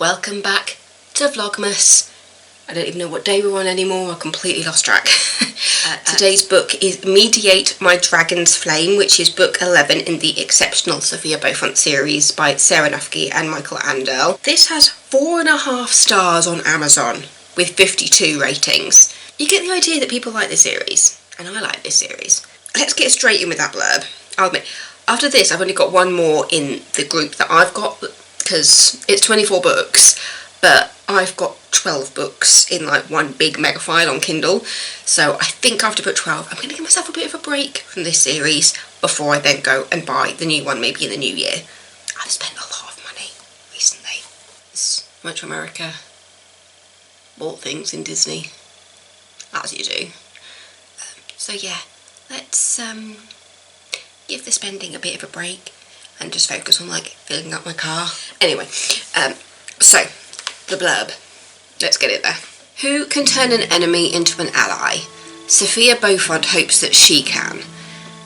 welcome back to Vlogmas. I don't even know what day we're on anymore, I completely lost track. Today's book is Mediate, My Dragon's Flame, which is book 11 in the exceptional Sophia Beaufont series by Sarah Noffke and Michael Anderle. This has 4.5 stars on Amazon with 52 ratings. You get the idea that people like this series, and I like this series. Let's get straight in with that blurb. I'll admit, after this I've only got one more in the group that I've got, because it's 24 books, but I've got 12 books in like one big mega file on Kindle, so I think after book 12 I'm going to give myself a bit of a break from this series before I then go and buy the new one maybe in the new year. I've spent a lot of money recently. Went to America, bought things in Disney, as you do. So yeah, let's give the spending a bit of a break and just focus on like filling up my car. Anyway, so the blurb. Let's get it there. Who can turn an enemy into an ally? Sophia Beaufont hopes that she can.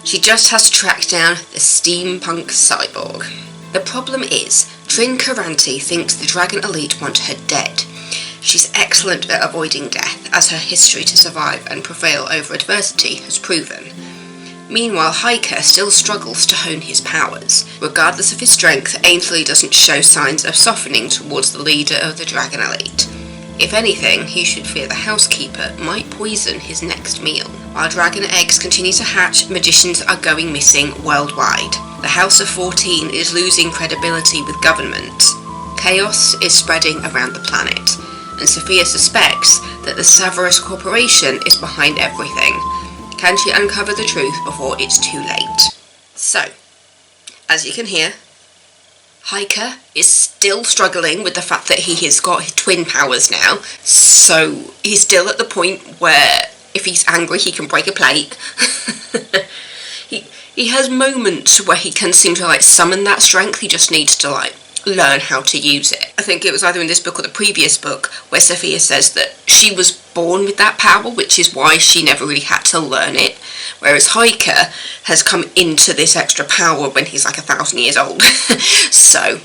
She just has to track down the steampunk cyborg. The problem is, Trin Caranti thinks the Dragon Elite want her dead. She's excellent at avoiding death, as her history to survive and prevail over adversity has proven. Meanwhile, Hiker still struggles to hone his powers. Regardless of his strength, Ainsley doesn't show signs of softening towards the leader of the Dragon Elite. If anything, he should fear the housekeeper might poison his next meal. While dragon eggs continue to hatch, magicians are going missing worldwide. The House of 14 is losing credibility with government. Chaos is spreading around the planet, and Sophia suspects that the Severus Corporation is behind everything. Can she uncover the truth before it's too late? So, as you can hear, Hiker is still struggling with the fact that he has got his twin powers now, so he's still at the point where if he's angry he can break a plate. he has moments where he can seem to like summon that strength, he just needs to like learn how to use it. I think it was either in this book or the previous book where Sophia says that she was born with that power, which is why she never really had to learn it, whereas Hiker has come into this extra power when he's like 1,000 years old. So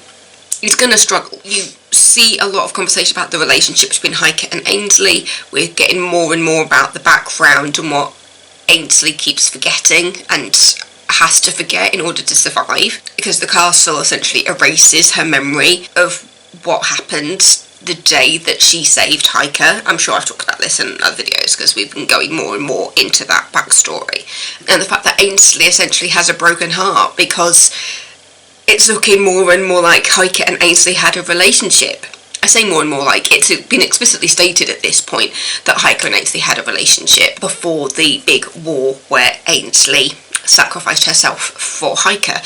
he's gonna struggle. You see a lot of conversation about the relationship between Hiker and Ainsley. We're getting more and more about the background and what Ainsley keeps forgetting and has to forget in order to survive, because the castle essentially erases her memory of what happened the day that she saved Hiker. I'm sure I've talked about this in other videos because we've been going more and more into that backstory. And the fact that Ainsley essentially has a broken heart because it's looking more and more like Hiker and Ainsley had a relationship. I say more and more like it's been explicitly stated at this point that Hiker and Ainsley had a relationship before the big war where Ainsley sacrificed herself for Hiker,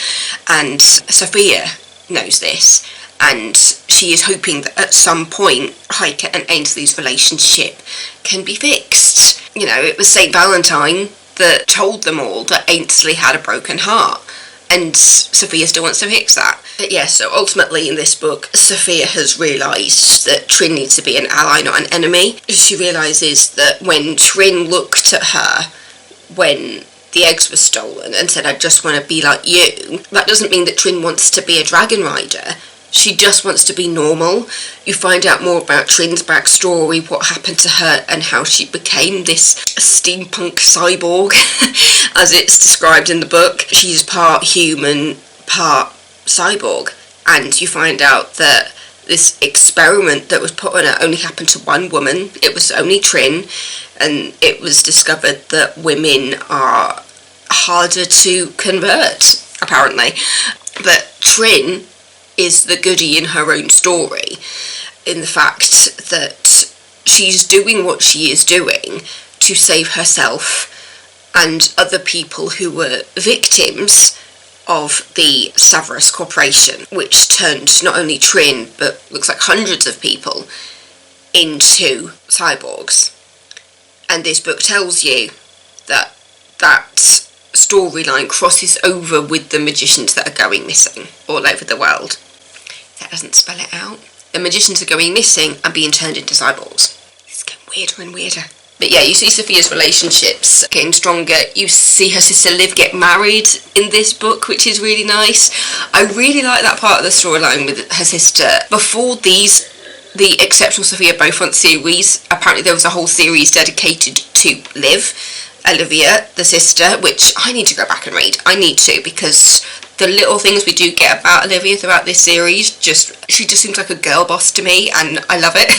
and Sophia knows this, and she is hoping that at some point Hiker and Ainsley's relationship can be fixed. You know, it was St. Valentine that told them all that Ainsley had a broken heart, and Sophia still wants to fix that. But yeah, so ultimately in this book, Sophia has realised that Trin needs to be an ally, not an enemy. She realises that when Trin looked at her when the eggs were stolen and said, "I just want to be like you," that doesn't mean that Trin wants to be a dragon rider. She just wants to be normal. You find out more about Trin's backstory, what happened to her, and how she became this steampunk cyborg, as it's described in the book. She's part human, part cyborg, and you find out that this experiment that was put on her only happened to one woman. It was only Trin, and it was discovered that women are harder to convert, apparently. But Trin is the goody in her own story, in the fact that she's doing what she is doing to save herself and other people who were victims of the Severus Corporation, which turned not only Trin, but looks like hundreds of people, into cyborgs. And this book tells you that that storyline crosses over with the magicians that are going missing all over the world. That doesn't spell it out. The magicians are going missing and being turned into cyborgs. It's getting weirder and weirder. But yeah, you see Sophia's relationships getting stronger. You see her sister Liv get married in this book, which is really nice. I really like that part of the storyline with her sister. Before these the Exceptional Sophia Beaufont series, apparently there was a whole series dedicated to Liv, Olivia, the sister, which I need to go back and read. I need to, because the little things we do get about Olivia throughout this series, she just seems like a girl boss to me, and I love it.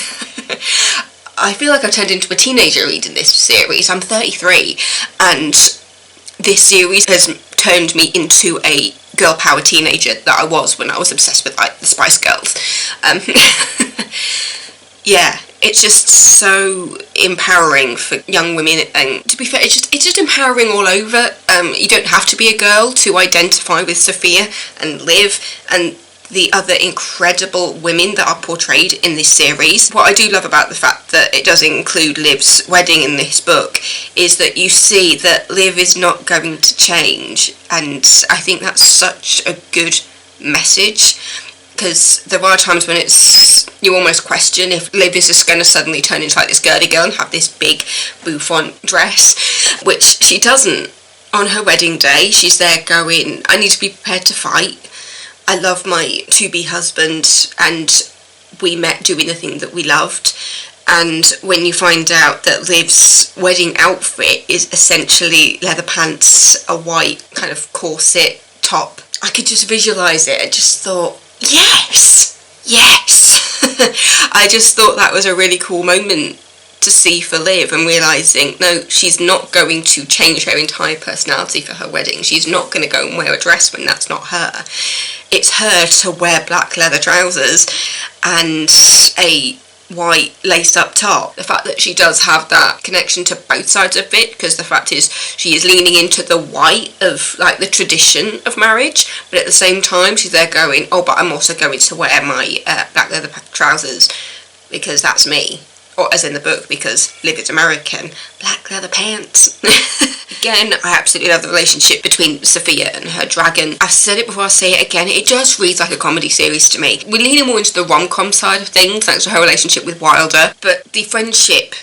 I feel like I've turned into a teenager reading this series. I'm 33, and this series has turned me into a girl power teenager that I was when I was obsessed with, like, the Spice Girls. Yeah, it's just so empowering for young women, and to be fair, it's just empowering all over. You don't have to be a girl to identify with Sophia and Liv and the other incredible women that are portrayed in this series. What I do love about the fact that it does include Liv's wedding in this book is that you see that Liv is not going to change, and I think that's such a good message, because there are times when you almost question if Liv is just going to suddenly turn into like this girly girl and have this big bouffant dress, which she doesn't. On her wedding day, she's there going, I need to be prepared to fight. I love my to-be husband, and we met doing the thing that we loved. And when you find out that Liv's wedding outfit is essentially leather pants, a white kind of corset top, I could just visualise it. I just thought, yes! I just thought that was a really cool moment to see for Liv, and realising, no, she's not going to change her entire personality for her wedding. She's not going to go and wear a dress when that's not her. It's her to wear black leather trousers and a white lace up top. The fact that she does have that connection to both sides of it, because the fact is she is leaning into the white of like the tradition of marriage, but at the same time she's there going, oh, but I'm also going to wear my black leather trousers because that's me. Or as in the book, because Liv is American, black leather pants. Again, I absolutely love the relationship between Sophia and her dragon. I've said it before, I'll say it again, it just reads like a comedy series to me. We're leaning more into the rom-com side of things, thanks to her relationship with Wilder, but the friendship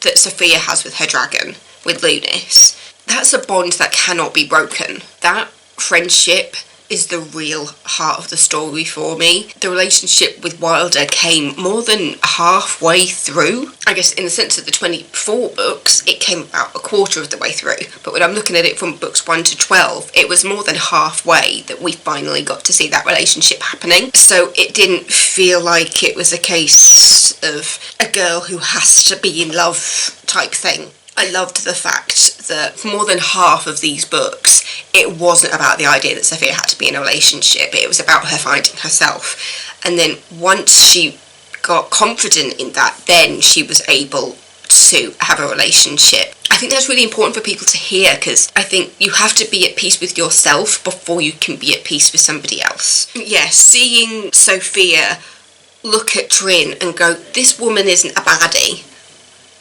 that Sophia has with her dragon, with Lunis, that's a bond that cannot be broken. That friendship is the real heart of the story for me. The relationship with Wilder came more than halfway through. I guess in the sense of the 24 books, it came about a quarter of the way through. But when I'm looking at it from books 1 to 12, it was more than halfway that we finally got to see that relationship happening. So it didn't feel like it was a case of a girl who has to be in love type thing. I loved the fact that for more than half of these books, it wasn't about the idea that Sophia had to be in a relationship. It was about her finding herself. And then once she got confident in that, then she was able to have a relationship. I think that's really important for people to hear, because I think you have to be at peace with yourself before you can be at peace with somebody else. Yeah, seeing Sophia look at Trin and go, this woman isn't a baddie.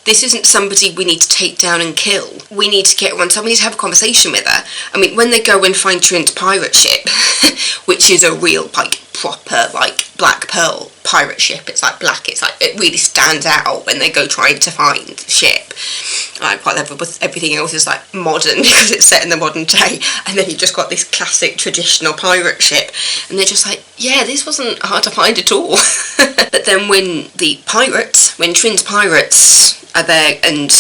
This isn't somebody we need to take down and kill. We need to get her on. Somebody needs to have a conversation with her. I mean, when they go and find Trin's pirate ship, which is a real, like, proper, like, Black Pearl pirate ship. It's like black. It's like, it really stands out when they go trying to find the ship. I quite love it, but everything else is, like, modern because it's set in the modern day. And then you've just got this classic traditional pirate ship. And they're just like, yeah, this wasn't hard to find at all. But then when Trin's pirates are there and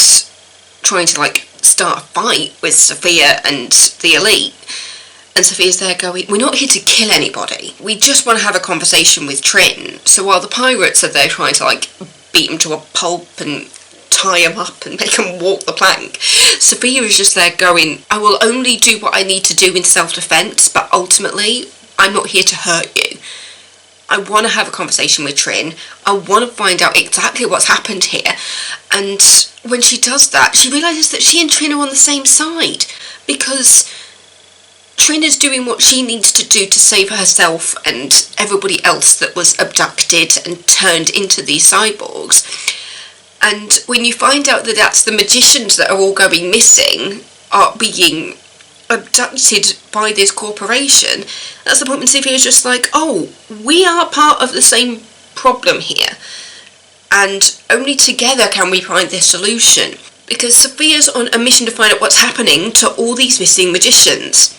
trying to like start a fight with Sophia and the elite, and Sophia's there going, we're not here to kill anybody, we just want to have a conversation with Trin. So while the pirates are there trying to like beat him to a pulp and tie him up and make him walk the plank, Sophia is just there going, I will only do what I need to do in self-defense, but ultimately I'm not here to hurt you. I want to have a conversation with Trin. I want to find out exactly what's happened here. And when she does that, she realises that she and Trin are on the same side, because Trin is doing what she needs to do to save herself and everybody else that was abducted and turned into these cyborgs. And when you find out that that's the magicians that are all going missing, are being abducted by this corporation, that's the point when Sophia is just like, oh, we are part of the same problem here, and only together can we find this solution, because Sophia's on a mission to find out what's happening to all these missing magicians,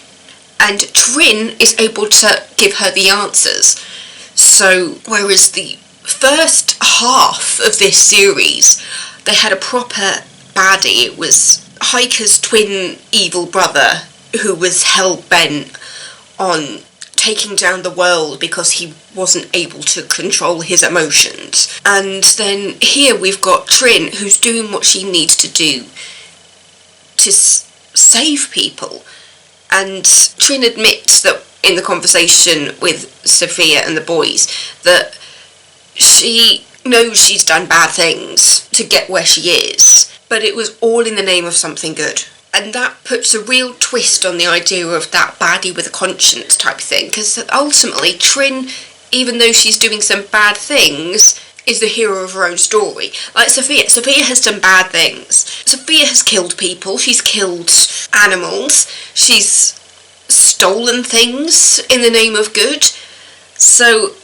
and Trin is able to give her the answers. So whereas the first half of this series, they had a proper baddie. It was Hiker's twin evil brother who was hell-bent on taking down the world because he wasn't able to control his emotions. And then here we've got Trin, who's doing what she needs to do to save people. And Trin admits that in the conversation with Sophia and the boys that she knows she's done bad things to get where she is, but it was all in the name of something good. And that puts a real twist on the idea of that baddie with a conscience type thing, because ultimately Trin, even though she's doing some bad things, is the hero of her own story. Like Sophia has done bad things. Sophia has killed people, she's killed animals, she's stolen things in the name of good. So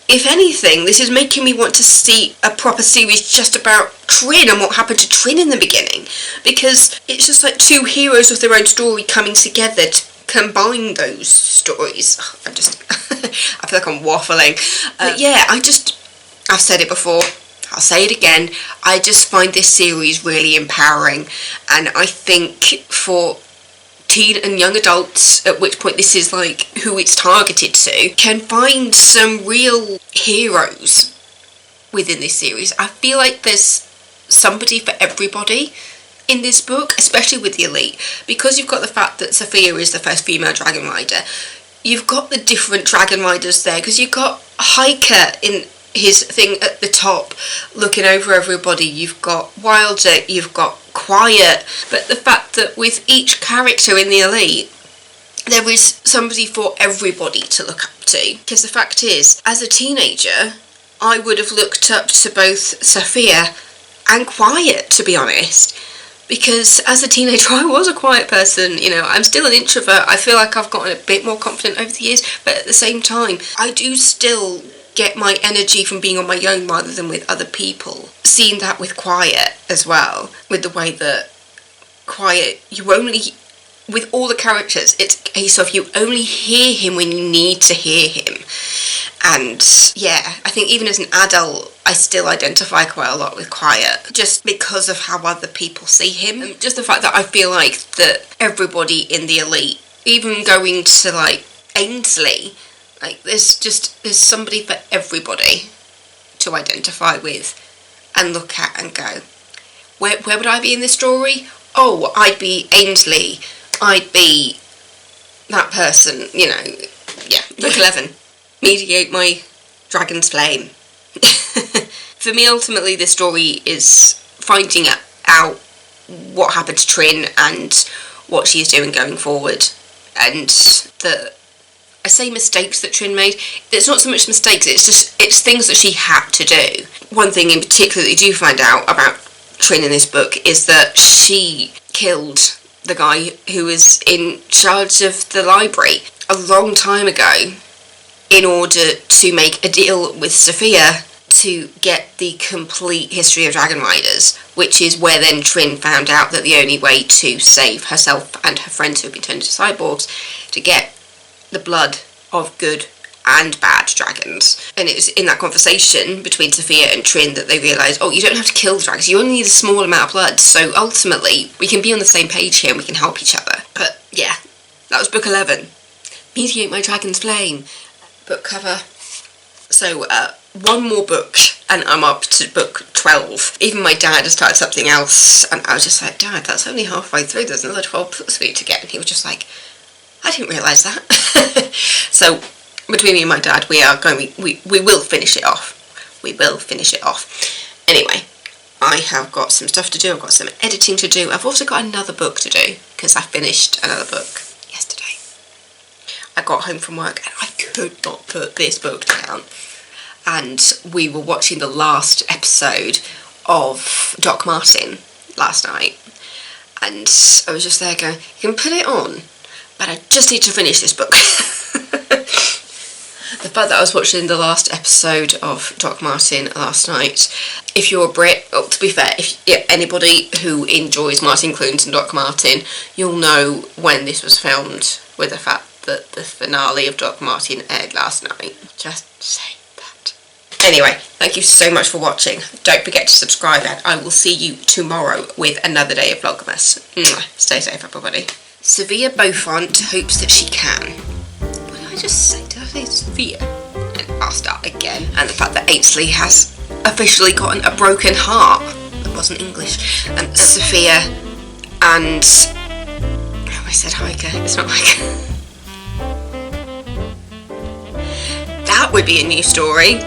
if anything, this is making me want to see a proper series just about Trin and what happened to Trin in the beginning, because it's just like two heroes of their own story coming together to combine those stories. I feel like I'm waffling. But yeah, I've said it before, I'll say it again, I just find this series really empowering, and I think for teen and young adults, at which point this is like who it's targeted to, can find some real heroes within this series. I feel like there's somebody for everybody in this book, especially with the Elite, because you've got the fact that Sophia is the first female dragon rider. You've got the different dragon riders there, because you've got Hiker in his thing at the top looking over everybody, you've got Wilder, you've got Quiet, but the fact that with each character in the Elite there is somebody for everybody to look up to. Because the fact is, as a teenager I would have looked up to both Sophia and Quiet, to be honest, because as a teenager I was a quiet person. You know, I'm still an introvert. I feel like I've gotten a bit more confident over the years, but at the same time I do still get my energy from being on my own rather than with other people. Seeing that with Quiet as well, with the way that Quiet, with all the characters, it's a case of you only hear him when you need to hear him. And yeah, I think even as an adult I still identify quite a lot with Quiet, just because of how other people see him, and just the fact that I feel like that everybody in the Elite, even going to like Ainsley, like there's somebody for everybody to identify with and look at and go, where would I be in this story? Oh, I'd be Ainsley, I'd be that person, you know. Yeah, book 11. Mediate my dragon's flame. For me, ultimately, this story is finding out what happened to Trin and what she's doing going forward, and I say mistakes that Trin made. It's not so much mistakes, it's things that she had to do. One thing in particular that you do find out about Trin in this book is that she killed the guy who was in charge of the library a long time ago in order to make a deal with Sophia to get the complete history of Dragon Riders, which is where then Trin found out that the only way to save herself and her friends who had been turned into cyborgs, to get the blood of good and bad dragons. And it was in that conversation between Sophia and Trin that they realised, oh, you don't have to kill the dragons, you only need a small amount of blood, so ultimately we can be on the same page here and we can help each other. But yeah, that was book 11. Mediate my dragon's flame. Book cover. So one more book and I'm up to book 12. Even my dad has started something else and I was just like, Dad, that's only halfway through, there's another 12 books for you to get. And he was just like, I didn't realise that. So between me and my dad, we will finish it off. We will finish it off. Anyway, I have got some stuff to do. I've got some editing to do. I've also got another book to do because I finished another book yesterday. I got home from work and I could not put this book down. And we were watching the last episode of Doc Martin last night. And I was just there going, you can put it on, but I just need to finish this book. The fact that I was watching the last episode of Doc Martin last night, if you're a Brit, well, to be fair, if anybody who enjoys Martin Clunes and Doc Martin, you'll know when this was filmed, with the fact that the finale of Doc Martin aired last night. Just say that. Anyway, thank you so much for watching. Don't forget to subscribe, and I will see you tomorrow with another day of Vlogmas. Stay safe, everybody. Sophia Beaufont hopes that she can. What did I just say? Did I say Sophia? And I'll start again. And the fact that Ainsley has officially gotten a broken heart. It wasn't English. Sophia and... Oh, I said hiker. It's not hiker. That would be a new story.